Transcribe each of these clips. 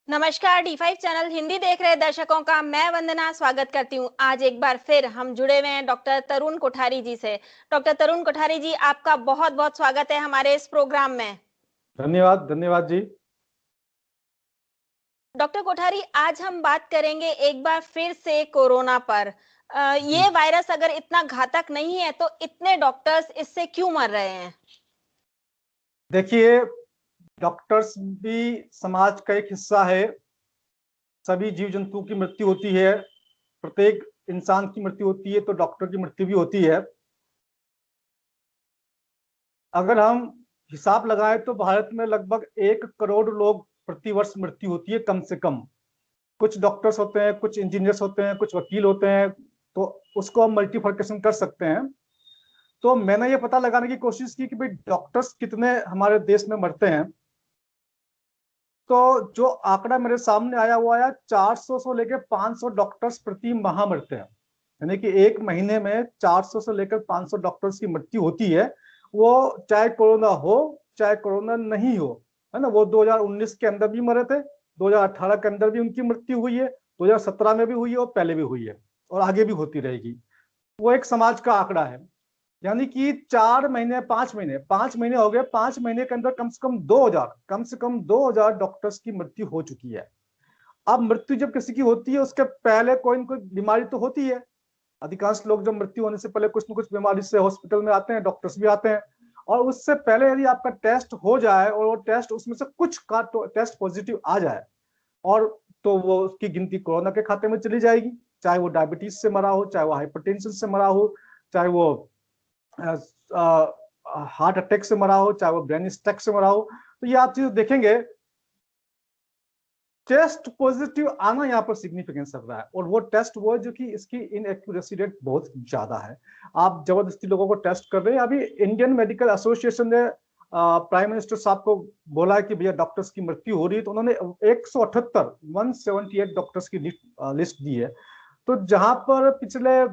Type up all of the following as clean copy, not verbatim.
नमस्कार। D5 channel Hindi देख रहे दर्शकों का मैं वंदना स्वागत करती हूँ। आज एक बार फिर हम जुड़े हुए हैं डॉक्टर तरुण कोठारी जी से। डॉक्टर तरुण कोठारी जी, आपका बहुत बहुत स्वागत है हमारे इस प्रोग्राम में। धन्यवाद धन्यवाद जी। डॉक्टर कोठारी, आज हम बात करेंगे एक बार फिर से कोरोना पर। ये वायरस अगर इतना घातक नहीं है तो इतने डॉक्टर्स इससे क्यों मर रहे हैं? देखिए, डॉक्टर्स भी समाज का एक हिस्सा है। सभी जीव जंतु की मृत्यु होती है, प्रत्येक इंसान की मृत्यु होती है, तो डॉक्टर की मृत्यु भी होती है। अगर हम हिसाब लगाएं तो भारत में लगभग 1 करोड़ लोग प्रति वर्ष मृत्यु होती है, कम से कम। कुछ डॉक्टर्स होते हैं, कुछ इंजीनियर्स होते हैं, कुछ वकील होते हैं, तो उसको हम मल्टीफिकेशन कर सकते हैं। तो मैंने ये पता लगाने की कोशिश की कि भाई डॉक्टर्स कितने हमारे देश में मरते हैं। तो जो आंकड़ा मेरे सामने आया वो आया 400 से लेकर 500 डॉक्टर्स प्रति माह मरते हैं। यानी कि एक महीने में 400 से लेकर 500 डॉक्टर्स की मृत्यु होती है। वो चाहे कोरोना हो चाहे कोरोना नहीं हो, है ना। वो 2019 के अंदर भी मरे थे, 2018 के अंदर भी उनकी मृत्यु हुई है, 2017 में भी हुई है और पहले भी हुई है और आगे भी होती रहेगी। वो एक समाज का आंकड़ा है। यानी कि 4 महीने 5 महीने 5 महीने हो गए, 5 महीने के अंदर कम से कम 2000 डॉक्टर्स की मृत्यु हो चुकी है। अब मृत्यु जब किसी की होती है उसके पहले कोई न कोई बीमारी तो होती है। अधिकांश लोग जब मृत्यु होने से पहले कुछ न कुछ बीमारी से हॉस्पिटल में आते हैं, डॉक्टर्स भी आते हैं। और उससे पहले यदि आपका टेस्ट हो जाए और वो टेस्ट उसमें से कुछ का तो टेस्ट पॉजिटिव आ जाए, और तो वो उसकी गिनती कोरोना के खाते में चली जाएगी। चाहे वो डायबिटीज से मरा हो, चाहे वो हाइपरटेंशन से मरा हो, चाहे वो हार्ट अटैक से मरा हो, चाहे वो ब्रेन स्ट्रोक से मरा हो। तो ये आप चीज देखेंगे, टेस्ट पॉजिटिव आना यहाँ पर सिग्निफिकेंस रख रहा है। और वो टेस्ट वो है जो कि इसकी इनएक्यूरेसी रेट बहुत ज्यादा है। आप जबरदस्ती लोगों को टेस्ट कर रहे हैं। अभी इंडियन मेडिकल एसोसिएशन ने प्राइम मिनिस्टर साहब को बोला है कि भैया डॉक्टर्स की मृत्यु हो रही है, तो उन्होंने 178 डॉक्टर्स की लिस्ट दी है। तो जहां पर पिछले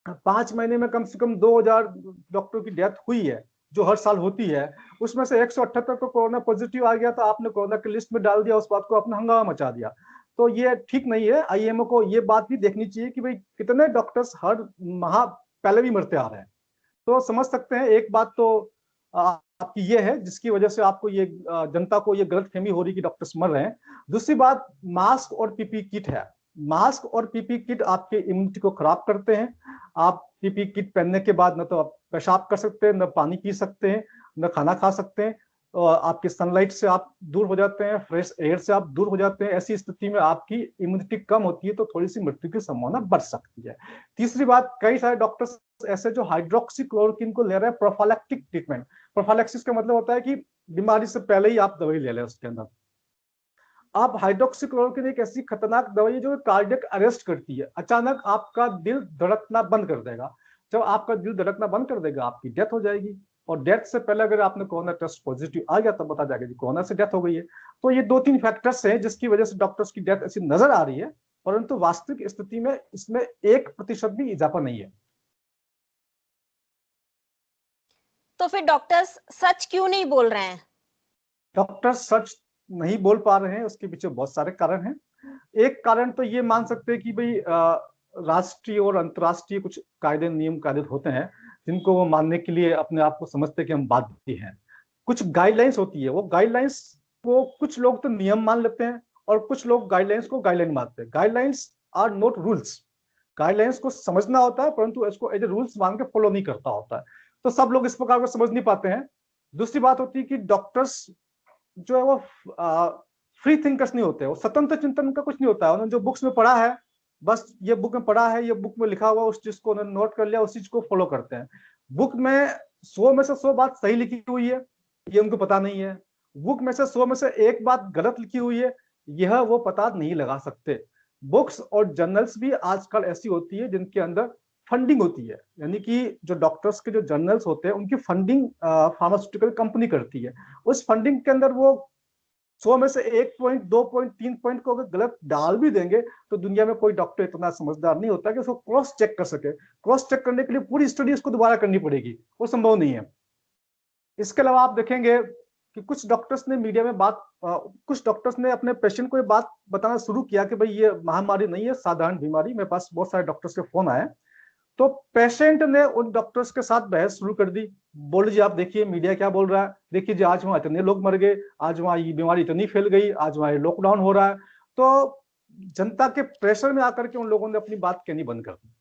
5 महीने में कम से कम 2000 डॉक्टर की डेथ हुई है, जो हर साल होती है, उसमें से 178 को कोरोना पॉजिटिव आ गया, तो आपने कोरोना की लिस्ट में डाल दिया, उस बात को आपने हंगामा मचा दिया। तो ये ठीक नहीं है। आईएमओ को ये बात भी देखनी चाहिए कि भाई कितने डॉक्टर्स हर माह पहले भी मरते आ रहे हैं। तो समझ सकते हैं। एक बात तो आपकी ये है जिसकी वजह से आपको ये जनता को ये गलतफहमी हो रही कि डॉक्टर्स मर रहे हैं। दूसरी बात मास्क और पीपी किट है। मास्क और पीपी किट आपके इम्यूनिटी को खराब करते हैं। आप पीपी किट पहनने के बाद न तो आप पेशाब कर सकते हैं, न पानी पी सकते हैं, न खाना खा सकते हैं। और आपके सनलाइट से आप दूर हो जाते हैं, फ्रेश एयर से आप दूर हो जाते हैं। ऐसी स्थिति में आपकी इम्यूनिटी कम होती है, तो थोड़ी सी मृत्यु की संभावना बढ़ सकती है। तीसरी बात, कई सारे डॉक्टर्स ऐसे जो हाइड्रोक्सी क्लोरोक्विन को ले रहे हैं प्रोफाइलैक्टिक ट्रीटमेंट। प्रोफाइलैक्सिस का मतलब होता है कि बीमारी से पहले ही आप दवाई ले लें उसके अंदर। आप हाइड्रोक्सी क्लोरोक्विन एक ऐसी खतरनाक दवाई है जो कार्डियक अरेस्ट करती है। अचानक आपका दिल धड़कना बंद कर देगा। जब आपका दिल धड़कना बंद कर देगा, आपकी डेथ हो जाएगी। और डेथ से पहले अगर आपने कोरोना टेस्ट पॉजिटिव आ गया, तब बता जाएगा कि कोरोना से डेथ हो गई है। तो ये 2-3 फैक्टर्स हैं जिसकी वजह से डॉक्टर्स की डेथ ऐसी नजर आ रही है, परंतु वास्तविक स्थिति में इसमें 1% भी इजाफा नहीं है। तो फिर डॉक्टर्स सच क्यों नहीं बोल रहे हैं? डॉक्टर सच नहीं बोल पा रहे हैं, उसके पीछे बहुत सारे कारण हैं। एक कारण तो ये मान सकते हैं कि भाई राष्ट्रीय और अंतर्राष्ट्रीय कुछ कायदे नियम कायदे होते हैं जिनको वो मानने के लिए अपने आप को समझते हैं कि हम बाध्य हैं। कुछ गाइडलाइंस होती है, वो गाइडलाइंस को कुछ लोग तो नियम मान लेते हैं और कुछ लोग गाइडलाइंस को गाइडलाइन मानते हैं। Guidelines are not rules. Guidelines को समझना होता है, परंतु इसको एज ए रूल्स मान के फॉलो नहीं करता होता है। तो सब लोग इस प्रकार को समझ नहीं पाते हैं। दूसरी बात होती है कि डॉक्टर्स जो है वो फ्री थिंकर्स नहीं होते, वो स्वतंत्र चिंतन का कुछ नहीं होता है। उन्होंने जो बुक्स में पढ़ा है, बस ये बुक में पढ़ा है, ये बुक में लिखा हुआ, उस चीज को उन्होंने नोट कर लिया, उस चीज को फॉलो करते हैं। बुक में 100 में से 100 बात सही लिखी हुई है, ये उनको पता नहीं है। बुक में से 100 में से एक बात गलत लिखी हुई है, यह वो पता नहीं लगा सकते। बुक्स और जर्नल्स भी आजकल ऐसी होती है जिनके अंदर फंडिंग होती है। यानी कि जो डॉक्टर्स के जो जर्नल्स होते हैं उनकी फंडिंग फार्मास्यूटिकल कंपनी करती है। उस फंडिंग के अंदर वो 100 में से 1 पॉइंट 2 पॉइंट 3 पॉइंट को अगर गलत डाल भी देंगे, तो दुनिया में कोई डॉक्टर इतना समझदार नहीं होता कि उसको क्रॉस चेक कर सके। क्रॉस चेक करने के लिए पूरी स्टडी उसको दोबारा करनी पड़ेगी, वो संभव नहीं है। इसके अलावा आप देखेंगे कि कुछ डॉक्टर्स ने मीडिया में कुछ डॉक्टर्स ने अपने पेशेंट को ये बात बताना शुरू किया कि भाई ये महामारी नहीं है, साधारण बीमारी। मेरे पास बहुत सारे डॉक्टर्स के फोन आए, तो पेशेंट ने उन डॉक्टर्स के साथ बहस शुरू कर दी। बोले जी आप देखिए मीडिया क्या बोल रहा है, देखिए जी आज वहां इतने लोग मर गए, आज वहां ये बीमारी इतनी फैल गई, आज वहां लॉकडाउन हो रहा है। तो जनता के प्रेशर में आकर के उन लोगों ने अपनी बात कहनी बंद कर दी।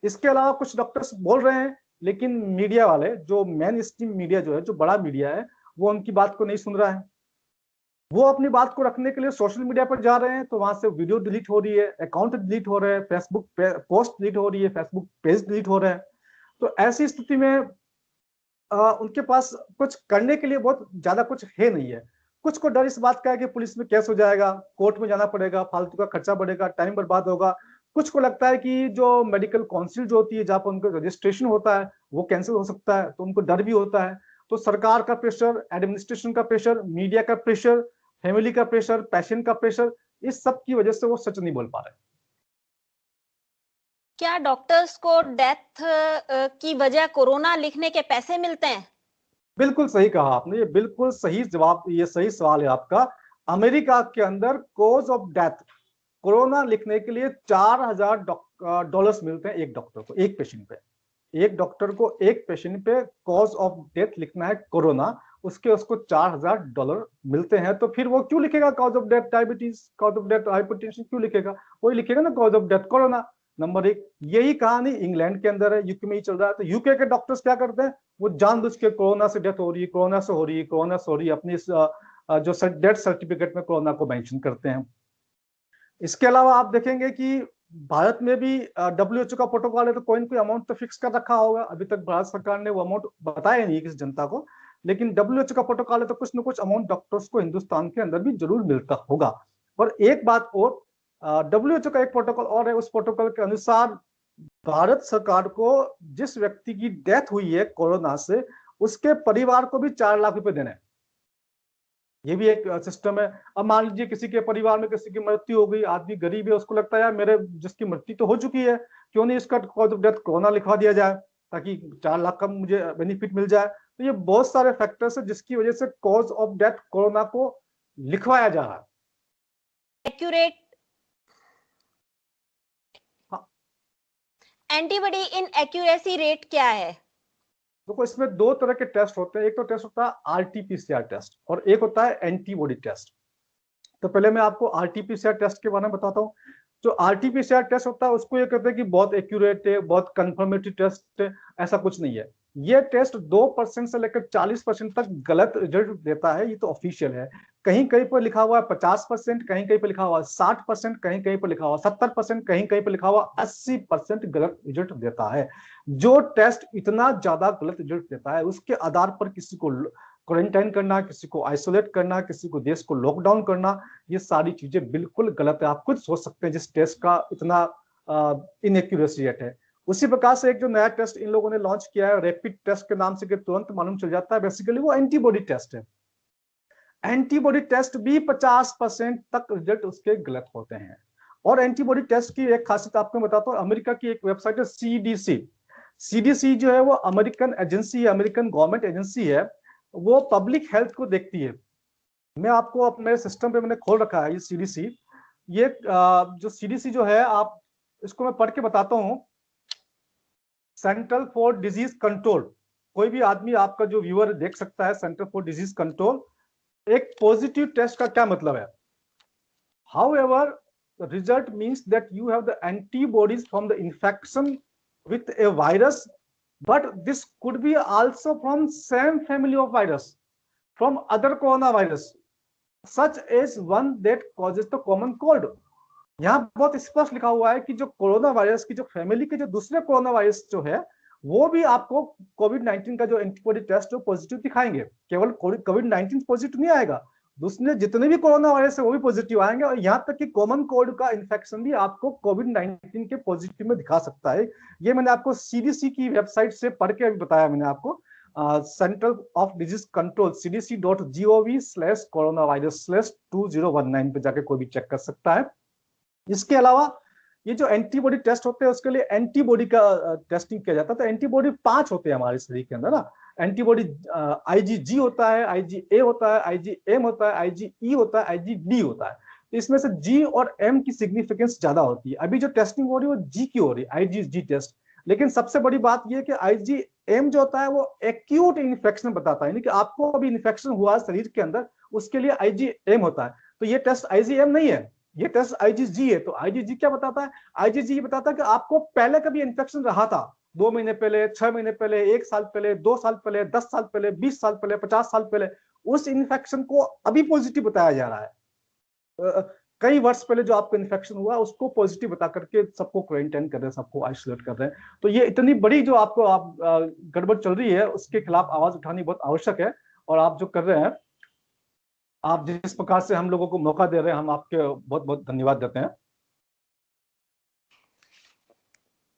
इसके अलावा कुछ डॉक्टर्स बोल रहे हैं, लेकिन मीडिया वाले, जो मेन स्ट्रीम मीडिया जो है, जो बड़ा मीडिया है, वो उनकी बात को नहीं सुन रहा है। वो अपनी बात को रखने के लिए सोशल मीडिया पर जा रहे हैं, तो वहां से वीडियो डिलीट हो रही है, अकाउंट डिलीट हो रहे हैं, फेसबुक पोस्ट डिलीट हो रही है, फेसबुक पेज डिलीट हो रहे हैं। तो ऐसी स्थिति में उनके पास कुछ करने के लिए बहुत ज्यादा कुछ है नहीं है। कुछ को डर इस बात का है कि पुलिस में केस हो जाएगा, कोर्ट में जाना पड़ेगा, फालतू का खर्चा बढ़ेगा, टाइम बर्बाद होगा। कुछ को लगता है कि जो मेडिकल काउंसिल जो होती है, जहां पर उनका रजिस्ट्रेशन होता है, वो कैंसिल हो सकता है, तो उनको डर भी होता है। तो सरकार का प्रेशर, एडमिनिस्ट्रेशन का प्रेशर, मीडिया का प्रेशर, फैमिली का प्रेशर, पेशेंट का प्रेशर, इस सब की वजह से वो सच नहीं बोल पा रहे। क्या डॉक्टर्स को डेथ की वजह कोरोना लिखने के पैसे मिलते हैं? बिल्कुल सही कहा आपने, ये बिल्कुल सही जवाब, ये सही सवाल है आपका। अमेरिका के अंदर कॉज ऑफ डेथ कोरोना लिखने के लिए $4000 मिलते हैं एक डॉक्टर को, एक पेशेंट पे। एक डॉक्टर को एक पेशेंट पे कॉज ऑफ डेथ लिखना है कोरोना, उसको $4000 मिलते हैं। तो फिर वो क्यों लिखेगा cause of death diabetes, cause of death hypertension, क्यों लिखेगा? वही लिखेगा ना cause of death corona. Number एक। यही कहानी इंग्लैंड के अंदर है, यूके में ही चल रहा है। तो यूके के डॉक्टर्स क्या करते हैं, वो जानबूझ के कोरोना से डेथ हो रही है, कोरोना से हो रही है, कोरोना से हो रही है, अपनी जो डेथ सर्टिफिकेट में कोरोना को मेंशन करते हैं। इसके अलावा आप देखेंगे कि भारत में भी WHO का प्रोटोकॉल है, तो कोई ना कोई अमाउंट तो फिक्स कर रखा होगा। अभी तक भारत सरकार ने वो अमाउंट बताया नहीं किसी जनता को, लेकिन WHO का प्रोटोकॉल है, तो कुछ ना कुछ अमाउंट डॉक्टर्स को हिंदुस्तान के अंदर भी जरूर मिलता होगा। और एक बात और, WHO का एक प्रोटोकॉल और है, उस प्रोटोकॉल के अनुसार भारत सरकार को जिस व्यक्ति की डेथ हुई है कोरोना से, उसके परिवार को भी 4 लाख रुपए देने हैं। ये भी एक सिस्टम है। अब मान लीजिए किसी के परिवार में किसी की मृत्यु हो गई, आदमी गरीब है, उसको लगता है यार मेरे जिसकी मृत्यु तो हो चुकी है, क्यों नहीं इसका कॉज ऑफ डेथ कोरोना लिखवा दिया जाए, ताकि 4 लाख का मुझे बेनिफिट मिल जाए। तो ये बहुत सारे फैक्टर्स है जिसकी वजह से कॉज ऑफ डेथ कोरोना को लिखवाया जा रहा है। एक्यूरेट एंटीबॉडी इन एक्यूरेसी रेट क्या है? देखो, इसमें 2 तरह के टेस्ट होते हैं। एक तो टेस्ट होता है RT-PCR टेस्ट और एक होता है एंटीबॉडी टेस्ट। तो पहले मैं आपको RT-PCR टेस्ट के बारे में बताता हूँ। जो RT-PCR टेस्ट होता है उसको ये कहते हैं कि बहुत एक्यूरेट है, बहुत कंफर्मेटरी टेस्ट है। ऐसा कुछ नहीं है। ये टेस्ट 2% से लेकर 40% तक गलत रिजल्ट देता है, ये तो ऑफिशियल है। कहीं कहीं पर लिखा हुआ है 50%, कहीं कहीं पर लिखा हुआ है 60%, कहीं कहीं पर लिखा हुआ 70%, कहीं कहीं पर लिखा हुआ 80% गलत रिजल्ट देता है। जो टेस्ट इतना ज्यादा गलत रिजल्ट देता है, उसके आधार पर किसी को क्वारंटाइन करना, किसी को आइसोलेट करना, किसी को देश को लॉकडाउन करना, ये सारी चीजें बिल्कुल गलत है। आप खुद सोच सकते हैं जिस टेस्ट का इतना इनएक्यूरेसी रेट है। उसी प्रकार से एक जो नया टेस्ट इन लोगों ने लॉन्च किया है रैपिड टेस्ट के नाम से, कि तुरंत मालूम चल जाता है, बेसिकली वो एंटीबॉडी टेस्ट है। एंटीबॉडी टेस्ट भी 50% तक रिजल्ट उसके गलत होते हैं। और एंटीबॉडी टेस्ट की एक खासियत आपको बताता हूँ, अमेरिका की एक वेबसाइट है CDC। CDC जो है वो अमेरिकन एजेंसी है, अमेरिकन गवर्नमेंट एजेंसी है, वो पब्लिक हेल्थ को देखती है। मैं आपको अपने सिस्टम पे मैंने खोल रखा है ये CDC। ये जो CDC जो है, आप इसको मैं पढ़ के बताता हूँ। सेंट्रल फॉर डिजीज कंट्रोल, कोई भी आदमी आपका जो व्यूअर देख सकता है, सेंटर फॉर डिजीज कंट्रोल। एक पॉजिटिव टेस्ट का क्या मतलब है? However, the result means that you have the antibodies from the infection with a virus, but this could be also from same family of virus, from other coronavirus, such as one that causes the common cold. यहाँ बहुत स्पष्ट लिखा हुआ है कि जो corona virus की जो फैमिली के जो दूसरे कोरोना वायरस जो है, वो भी आपको कोविड-19 का जो एंटीबॉडी टेस्ट जो पॉजिटिव दिखाएंगे। केवल कोविड-19 पॉजिटिव नहीं आएगा, दूसरे जितने भी कोरोना वायरस है वो भी पॉजिटिव आएंगे। और यहाँ तक कि कॉमन कोल्ड का इन्फेक्शन भी आपको कोविड-19 के पॉजिटिव में दिखा सकता है। ये मैंने आपको CDC की वेबसाइट से पढ़ के बताया मैंने आपको। Centre of disease control cdc.gov/coronavirus/2019 पे जाके कोई भी चेक कर सकता है। इसके अलावा ये जो एंटीबॉडी टेस्ट होते हैं, उसके लिए एंटीबॉडी का टेस्टिंग किया जाता है। तो एंटीबॉडी 5 होते हैं हमारे शरीर के अंदर ना। एंटीबॉडी IgG होता है, IgA होता है, IgM होता है, IgE होता है, IgD होता है। तो इसमें से G और M की सिग्निफिकेंस ज्यादा होती है। अभी जो टेस्टिंग हो रही है वो G की हो रही है, IgG टेस्ट। लेकिन सबसे बड़ी बात यह है कि IgM जो होता है वो एक्यूट इन्फेक्शन बताता है, यानी कि आपको अभी इन्फेक्शन हुआ शरीर के अंदर, उसके लिए IgM होता है। तो ये टेस्ट IgM नहीं है, ये टेस्ट IgG है। तो IgG क्या बताता है? IgG बताता है कि आपको पहले कभी इन्फेक्शन रहा था, 2 महीने पहले, 6 महीने पहले, 1 साल पहले, 2 साल पहले, 10 साल पहले, 20 साल पहले, 50 साल पहले, उस इन्फेक्शन को अभी पॉजिटिव बताया जा रहा है। कई वर्ष पहले जो आपको इन्फेक्शन हुआ उसको पॉजिटिव बता करके सबको क्वारंटाइन कर रहे हैं, सबको आइसोलेट कर रहे हैं। तो ये इतनी बड़ी जो आपको गड़बड़ चल रही है उसके खिलाफ आवाज उठानी बहुत आवश्यक है। और आप जो कर रहे हैं, आप जिस प्रकार से हम लोगों को मौका दे रहे हैं, हम आपके बहुत बहुत धन्यवाद देते हैं।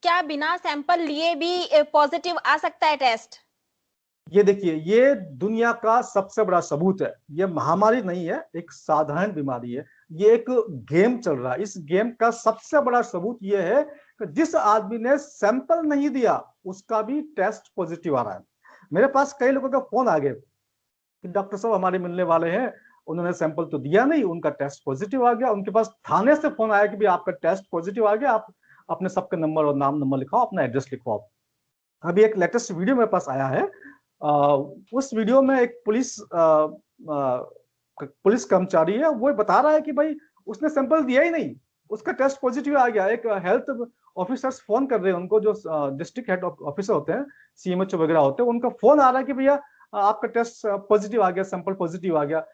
क्या बिना सैंपल लिए भी पॉजिटिव आ सकता है टेस्ट? ये देखिए, ये दुनिया का सबसे बड़ा सबूत है। ये महामारी नहीं है, एक साधारण बीमारी है। ये एक गेम चल रहा है। इस गेम का सबसे बड़ा सबूत ये है कि जिस आदमी ने सैंपल नहीं दिया उसका भी टेस्ट पॉजिटिव आ रहा है। मेरे पास कई लोगों का फोन आ गए कि डॉक्टर साहब हमारे मिलने वाले हैं, उन्होंने सैंपल तो दिया नहीं, उनका टेस्ट पॉजिटिव आ गया। उनके पास थाने से फोन आया कि भाई आपका टेस्ट पॉजिटिव आ गया, आप अपने सबके नंबर और नाम नंबर लिखाओ, अपना एड्रेस लिखवाओ। अभी एक लेटेस्ट वीडियो मेरे पास आया है। उस वीडियो में एक पुलिस कर्मचारी है, वो बता रहा है कि भाई उसने सैंपल दिया ही नहीं, उसका टेस्ट पॉजिटिव आ गया। एक हेल्थ ऑफिसर्स फोन कर रहे हैं उनको, जो डिस्ट्रिक्ट हेड ऑफिसर होते हैं, CMHO वगैरह होते हैं, उनका फोन आ रहा है कि भैया आपका टेस्ट पॉजिटिव आ गया, सैंपल पॉजिटिव आ गया।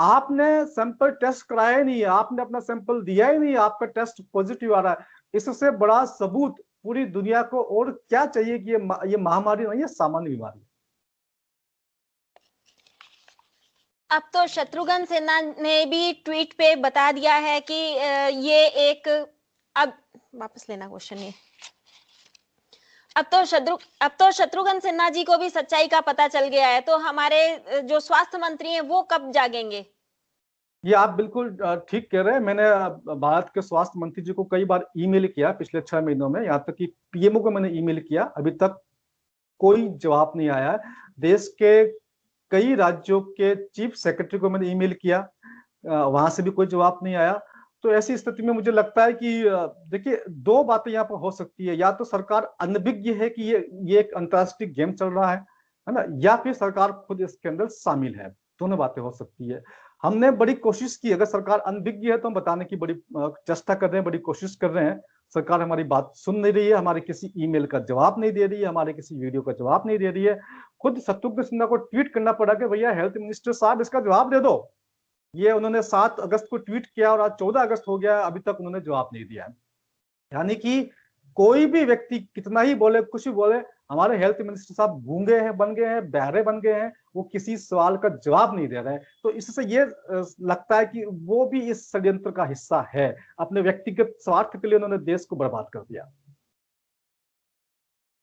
आपने सैंपल टेस्ट कराया ही नहीं है, आपने अपना सैंपल दिया ही नहीं, आपका टेस्ट पॉजिटिव आ रहा है। इससे बड़ा सबूत पूरी दुनिया को और क्या चाहिए कि ये महामारी नहीं है, सामान्य बीमारी है। अब तो शत्रुघ्न सिन्हा ने भी ट्वीट पे बता दिया है कि ये एक, अब वापस लेना क्वेश्चन ये, अब तो शत्रुघ्न सिन्हा जी को भी सच्चाई का पता चल गया है। तो हमारे जो स्वास्थ्य मंत्री हैं वो कब जागेंगे? ये आप बिल्कुल ठीक कह रहे हैं। मैंने भारत के स्वास्थ्य मंत्री जी को कई बार ईमेल किया पिछले 6 महीनों में, यहाँ तक कि PMO को मैंने ईमेल किया, अभी तक कोई जवाब नहीं आया है। देश के कई राज्यों के चीफ सेक्रेटरी को मैंने ईमेल किया, वहां से भी कोई जवाब नहीं आया। तो ऐसी स्थिति में मुझे लगता है कि देखिए, दो बातें यहाँ पर हो सकती है। या तो सरकार अनभिज्ञ है कि ये एक अंतर्राष्ट्रीय गेम चल रहा है ना, या फिर सरकार खुद इसके अंदर शामिल है। दोनों बातें हो सकती है। हमने बड़ी कोशिश की, अगर सरकार अनभिज्ञ है तो हम बताने की बड़ी चेष्टा कर रहे हैं, बड़ी कोशिश कर रहे हैं। सरकार हमारी बात सुन नहीं रही है, हमारे किसी ईमेल का जवाब नहीं दे रही है, हमारे किसी वीडियो का जवाब नहीं दे रही है। खुद शत्रुघ्न सिन्हा को ट्वीट करना पड़ा कि भैया हेल्थ मिनिस्टर साहब इसका जवाब दे दो। ये उन्होंने 7 अगस्त को ट्वीट किया और आज 14 अगस्त हो गया, अभी तक उन्होंने जवाब नहीं दिया। यानी कि कोई भी व्यक्ति कितना ही बोले, कुछ भी बोले, हमारे हेल्थ मिनिस्टर साहब गूंगे हैं, बन गए हैं, बहरे बन गए हैं, वो किसी सवाल का जवाब नहीं दे रहे हैं। तो इससे ये लगता है कि वो भी इस षड्यंत्र का हिस्सा है। अपने व्यक्तिगत स्वार्थ के लिए उन्होंने देश को बर्बाद कर दिया।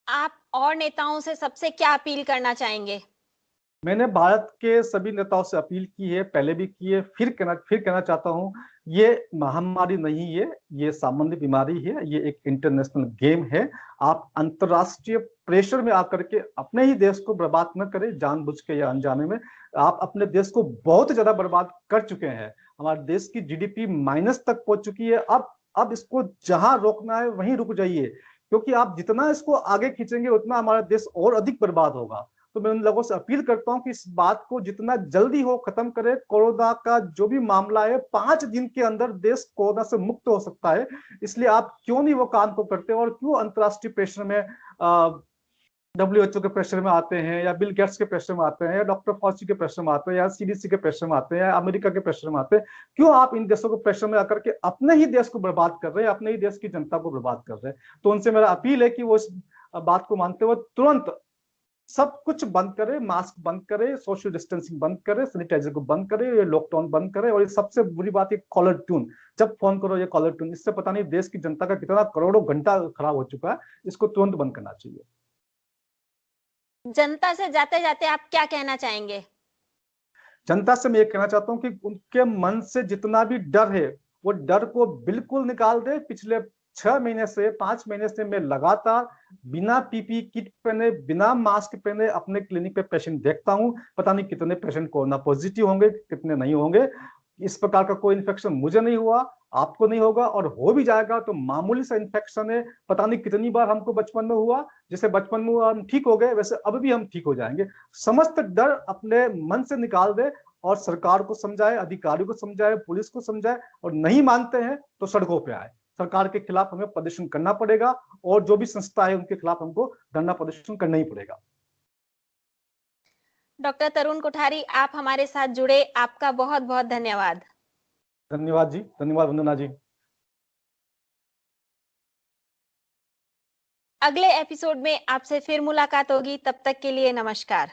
आप और नेताओं से सबसे क्या अपील करना चाहेंगे? मैंने भारत के सभी नेताओं से अपील की है, पहले भी की है, फिर कहना चाहता हूं, ये महामारी नहीं है, ये सामान्य बीमारी है, ये एक इंटरनेशनल गेम है। आप अंतरराष्ट्रीय प्रेशर में आकर के अपने ही देश को बर्बाद न करें, जानबूझ के या अनजाने में। आप अपने देश को बहुत ज्यादा बर्बाद कर चुके हैं। हमारे देश की GDP माइनस तक पहुंच चुकी है। अब इसको जहां रोकना है वहीं रुक जाइए, क्योंकि आप जितना इसको आगे खींचेंगे उतना हमारा देश और अधिक बर्बाद होगा। तो मैं उन लोगों से अपील करता हूं कि इस बात को जितना जल्दी हो खत्म करें। कोरोना का जो भी मामला है, 5 दिन के अंदर देश कोरोना से मुक्त हो सकता है। इसलिए आप क्यों नहीं वो काम को करते, और क्यों अंतर्राष्ट्रीय प्रेशर में, WHO के प्रेशर में आते हैं, या बिल गेट्स के प्रेशर में आते हैं, या डॉक्टर फॉची के प्रेशर में आते हैं, या CDC के प्रेशर में आते हैं, या अमेरिका के प्रेशर में आते हैं। क्यों आप इन देशों को प्रेशर में आकर के अपने ही देश को बर्बाद कर रहे हैं, अपने ही देश की जनता को बर्बाद कर रहे हैं। तो उनसे मेरा अपील है कि वो इस बात को मानते हुए तुरंत सब कुछ बंद करे, मास्क बंद करे, सोशल डिस्टेंसिंग बंद करे, सैनिटाइजर को बंद करे, ये लॉकडाउन बंद करे। और ये सबसे बुरी बात है कॉलर ट्यून, जब फोन करो ये कॉलर ट्यून, इससे पता नहीं देश की जनता का कितना करोड़ों घंटा खराब हो चुका है। इसको तुरंत बंद करना चाहिए। जनता से जाते जाते आप क्या कहना चाहेंगे? जनता से मैं ये कहना चाहता हूँ कि उनके मन से जितना भी डर है वो डर को बिल्कुल निकाल दे। पिछले 6 महीने से 5 महीने से मैं लगातार बिना पीपी किट पहने, बिना मास्क पहने अपने क्लिनिक पे पेशेंट देखता हूं। पता नहीं कितने पेशेंट कोरोना पॉजिटिव होंगे, कितने नहीं होंगे। इस प्रकार का कोई इन्फेक्शन मुझे नहीं हुआ, आपको नहीं होगा, और हो भी जाएगा तो मामूली सा इन्फेक्शन है। पता नहीं कितनी बार हमको बचपन में हुआ, जैसे बचपन में हुआ हम ठीक हो गए, वैसे अब भी हम ठीक हो जाएंगे। समस्त डर अपने मन से निकाल दे और सरकार को समझाए, अधिकारियों को समझाए, पुलिस को समझाए, और नहीं मानते हैं तो सड़कों पे आए। सरकार के खिलाफ हमें प्रदर्शन करना पड़ेगा, और जो भी संस्था है उनके खिलाफ हमको धरना प्रदर्शन करना ही पड़ेगा। डॉक्टर तरुण कोठारी, आप हमारे साथ जुड़े, आपका बहुत बहुत धन्यवाद। धन्यवाद जी, धन्यवाद वंदना जी। अगले एपिसोड में आपसे फिर मुलाकात होगी, तब तक के लिए नमस्कार।